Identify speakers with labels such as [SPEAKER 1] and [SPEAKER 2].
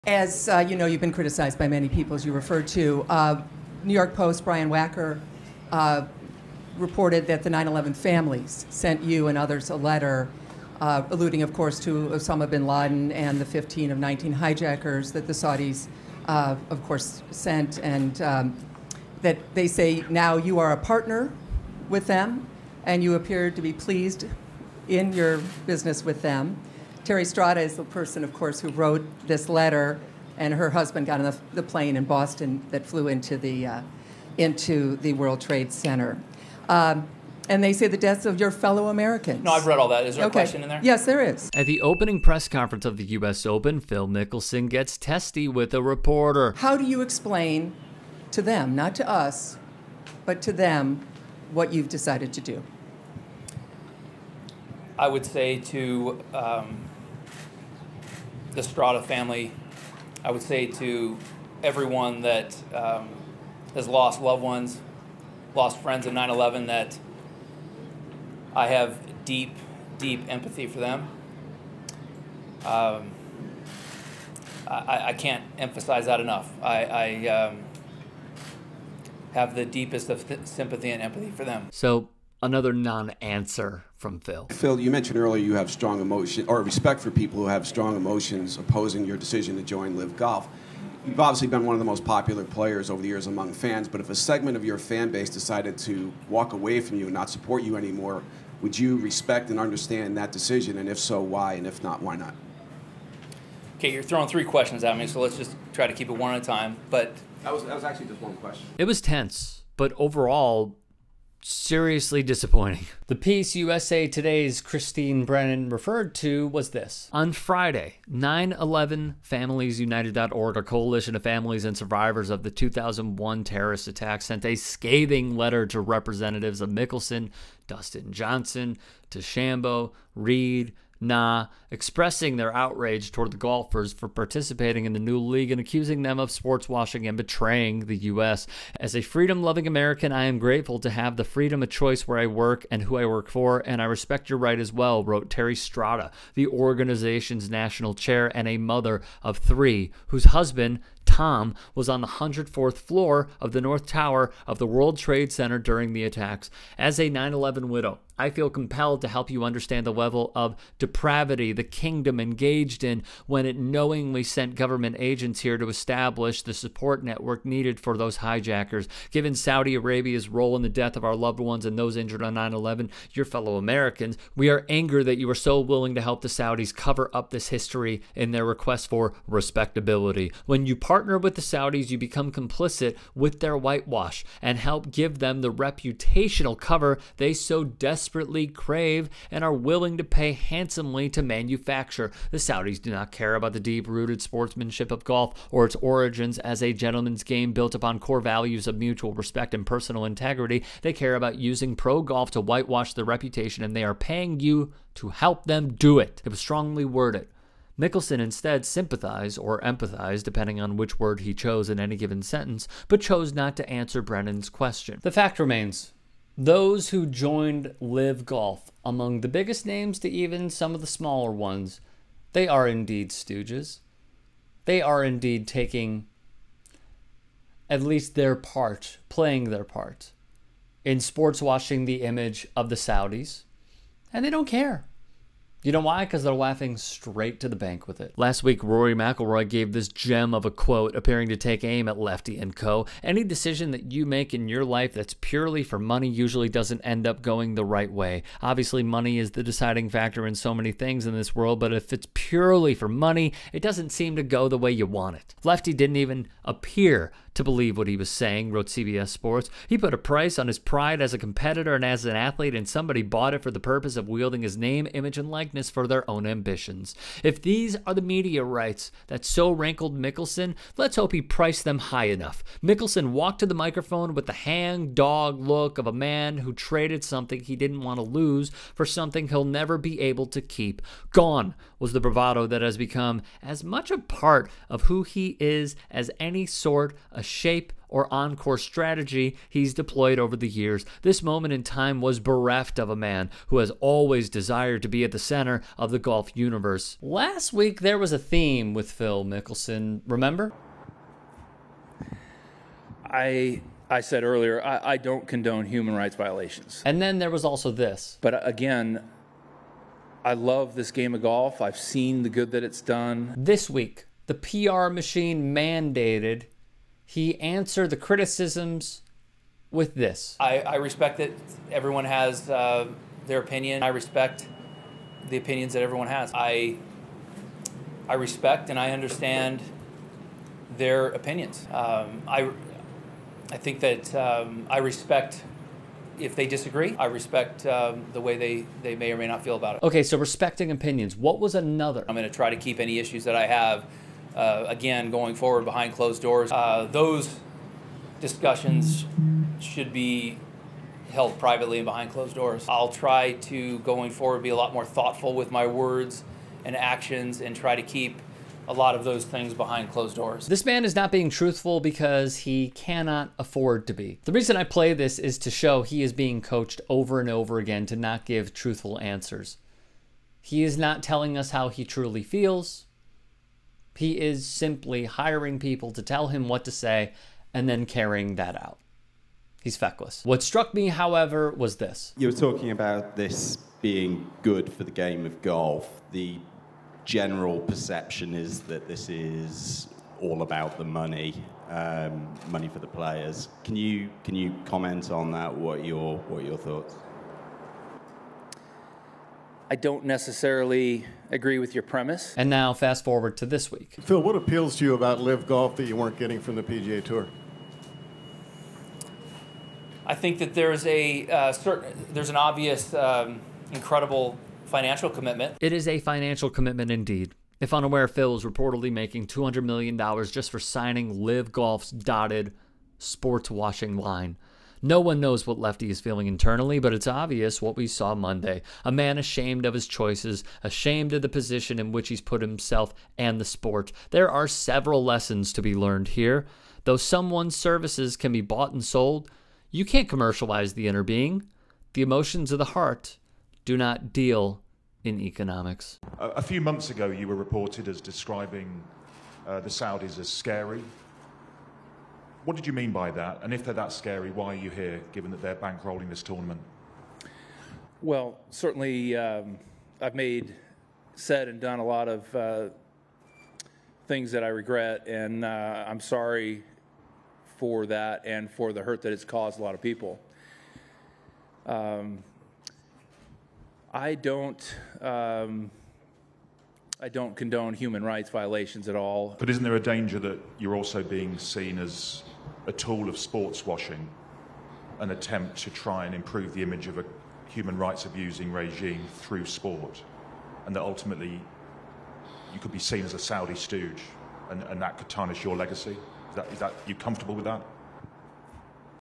[SPEAKER 1] As you know, you've been criticized by many people, as you referred to. New York Post, Brian Wacker, reported that the 9/11 families sent you and others a letter alluding, of course, to Osama bin Laden and the 15 of 19 hijackers that the Saudis, of course, sent, and that they say now you are a partner with them and you appear to be pleased in your business with them. Terry Strada is the person, of course, who wrote this letter, and her husband got on the plane in Boston that flew into the World Trade Center. And they say the deaths of your fellow Americans.
[SPEAKER 2] No, I've read all that. Is there a question in there?
[SPEAKER 1] Yes, there is.
[SPEAKER 3] At the opening press conference of the U.S. Open, Phil Mickelson gets testy with a reporter.
[SPEAKER 1] How do you explain to them, not to us, but to them, what you've decided to do?
[SPEAKER 2] I would say to the Strada family, I would say to everyone that has lost loved ones, lost friends in 9/11, that I have deep, deep empathy for them. I can't emphasize that enough. I have the deepest of sympathy and empathy for them.
[SPEAKER 3] So, another non-answer from Phil.
[SPEAKER 4] Phil, you mentioned earlier you have strong emotion or respect for people who have strong emotions opposing your decision to join Live Golf. You've obviously been one of the most popular players over the years among fans, but if a segment of your fan base decided to walk away from you and not support you anymore, would you respect and understand that decision? And if so, why? And if not, why not?
[SPEAKER 2] Okay, you're throwing three questions at me, so let's just try to keep it one at a time. But
[SPEAKER 4] that was actually just one question.
[SPEAKER 3] It was tense, but overall, seriously disappointing. The piece USA Today's Christine Brennan referred to was this. On Friday, 9/11FamiliesUnited.org, a coalition of families and survivors of the 2001 terrorist attack, sent a scathing letter to representatives of Mickelson, Dustin Johnson, DeChambeau, Reed, expressing their outrage toward the golfers for participating in the new league and accusing them of sports washing and betraying the U.S. As a freedom-loving American, I am grateful to have the freedom of choice where I work and who I work for, and I respect your right as well, wrote Terry Strada, the organization's national chair and a mother of three, whose husband, Tom, was on the 104th floor of the North Tower of the World Trade Center during the attacks. As a 9/11 widow, I feel compelled to help you understand the level of depravity the kingdom engaged in when it knowingly sent government agents here to establish the support network needed for those hijackers. Given Saudi Arabia's role in the death of our loved ones and those injured on 9/11, your fellow Americans, we are angered that you are so willing to help the Saudis cover up this history in their request for respectability. When you partner with the Saudis, you become complicit with their whitewash and help give them the reputational cover they so desperately crave and are willing to pay handsomely to manufacture. The Saudis do not care about the deep-rooted sportsmanship of golf or its origins as a gentleman's game built upon core values of mutual respect and personal integrity. They care about using pro golf to whitewash their reputation, and they are paying you to help them do it. It was strongly worded. Mickelson instead sympathized or empathized, depending on which word he chose in any given sentence, but chose not to answer Brennan's question. The fact remains, those who joined Live Golf, among the biggest names to even some of the smaller ones, they are indeed stooges. They are indeed taking at least their part, playing their part in sports washing the image of the Saudis, and they don't care. You know why? Because they're laughing straight to the bank with it. Last week, Rory McIlroy gave this gem of a quote appearing to take aim at Lefty and co. Any decision that you make in your life that's purely for money usually doesn't end up going the right way. Obviously, money is the deciding factor in so many things in this world, but if it's purely for money, it doesn't seem to go the way you want it. Lefty didn't even appear to believe what he was saying, wrote CBS Sports. He put a price on his pride as a competitor and as an athlete, and somebody bought it for the purpose of wielding his name, image, and likeness for their own ambitions. If these are the media rights that so rankled Mickelson, let's hope he priced them high enough. Mickelson walked to the microphone with the hang-dog look of a man who traded something he didn't want to lose for something he'll never be able to keep. Gone was the bravado that has become as much a part of who he is as any sort of shape or on-course strategy he's deployed over the years. This moment in time was bereft of a man who has always desired to be at the center of the golf universe. Last week, there was a theme with Phil Mickelson, remember?
[SPEAKER 2] I said earlier, I don't condone human rights violations.
[SPEAKER 3] And then there was also this.
[SPEAKER 2] But again, I love this game of golf. I've seen the good that it's done.
[SPEAKER 3] This week, the PR machine mandated he answer the criticisms with this.
[SPEAKER 2] I respect that everyone has their opinion. I respect the opinions that everyone has. I respect and I understand their opinions. I think that I respect if they disagree. I respect the way they may or may not feel about it.
[SPEAKER 3] Okay, so respecting opinions. What was another?
[SPEAKER 2] I'm going to try to keep any issues that I have, again, going forward behind closed doors. Those discussions should be held privately and behind closed doors. I'll try to, going forward, be a lot more thoughtful with my words and actions and try to keep a lot of those things behind closed doors.
[SPEAKER 3] This man is not being truthful because he cannot afford to be. The reason I play this is to show he is being coached over and over again to not give truthful answers. He is not telling us how he truly feels. He is simply hiring people to tell him what to say and then carrying that out. He's feckless. What struck me, however, was this.
[SPEAKER 5] You were talking about this being good for the game of golf. The general perception is that this is all about the money, money for the players. Can you comment on that? What are your thoughts?
[SPEAKER 2] I don't necessarily agree with your premise.
[SPEAKER 3] And now fast forward to this week.
[SPEAKER 6] Phil, what appeals to you about LIV Golf that you weren't getting from the PGA Tour?
[SPEAKER 2] I think that there's an obvious, incredible financial commitment.
[SPEAKER 3] It is a financial commitment indeed. If unaware, Phil is reportedly making $200 million just for signing LIV Golf's dotted sports washing line. No one knows what Lefty is feeling internally, but it's obvious what we saw Monday. A man ashamed of his choices, ashamed of the position in which he's put himself and the sport. There are several lessons to be learned here. Though someone's services can be bought and sold, you can't commercialize the inner being. The emotions of the heart do not deal in economics.
[SPEAKER 7] A few months ago, you were reported as describing the Saudis as scary. What did you mean by that? And if they're that scary, why are you here, given that they're bankrolling this tournament?
[SPEAKER 2] Well, certainly I've said and done a lot of things that I regret, and I'm sorry for that and for the hurt that it's caused a lot of people. I don't condone human rights violations at all.
[SPEAKER 7] But isn't there a danger that you're also being seen as a tool of sports washing, an attempt to try and improve the image of a human rights abusing regime through sport, and that ultimately you could be seen as a Saudi stooge, and that could tarnish your legacy? Is that you comfortable with that?